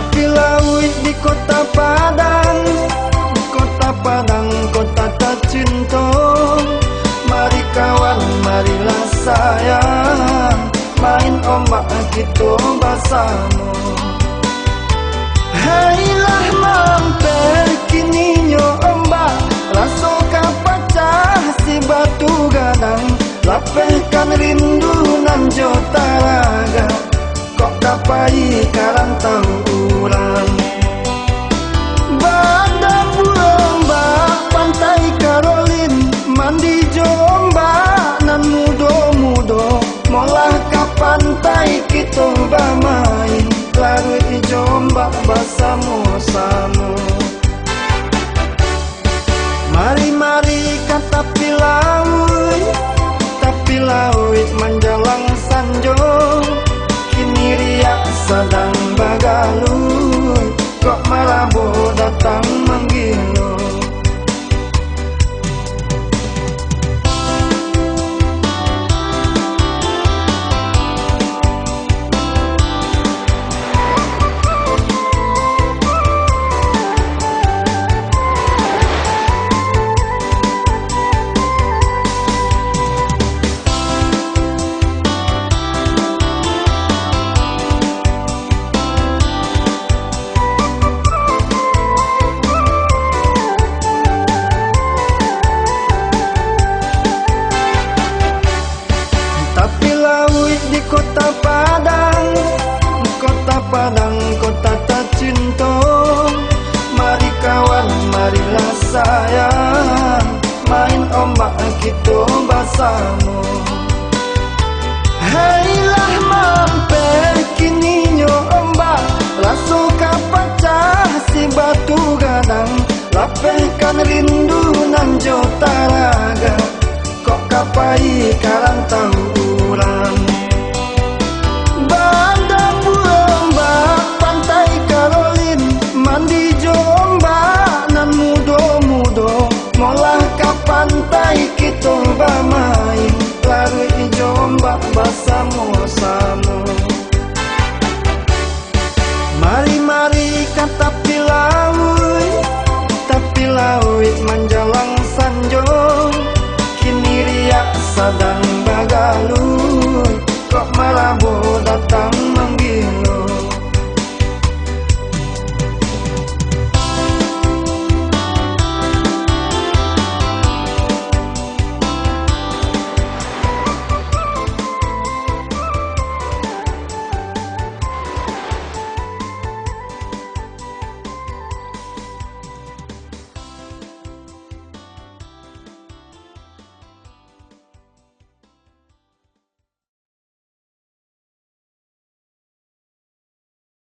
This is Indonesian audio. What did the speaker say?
Tapi lawit di kota Padang, kota Padang, kota tercinta. Mari kawan, marilah sayang, main ombak kita bersama. Hailah mampir kini nyo ombak, rasakan pecah si batu gadang, lapehkan rindu nan jota raga, kok kapai karang tahu ulang. Badan ombak pantai Karolin, mandi jombak nan mudo-mudo, molah ke pantai kita bermain, larui jombak bersama-sama. Mari-mari kata tapi laut menjalang sanjo, kini riak sedang bagalut, kok Marabo datang menggilo. Di kota Padang, kota Padang, kota tercinta. Mari kawan, marilah sayang, main ombak kita bersama. Hailah mampir kini nyo ombak, rasakan pecah si batu gadang, lapehkan rindu nan jota raga, kok kapai karang tahu urang. Bandar ombak pantai Karolin, mandi jombak nan mudo-mudo, molah ke pantai kita bermain, larui jombak bersama-sama. Mari-mari kata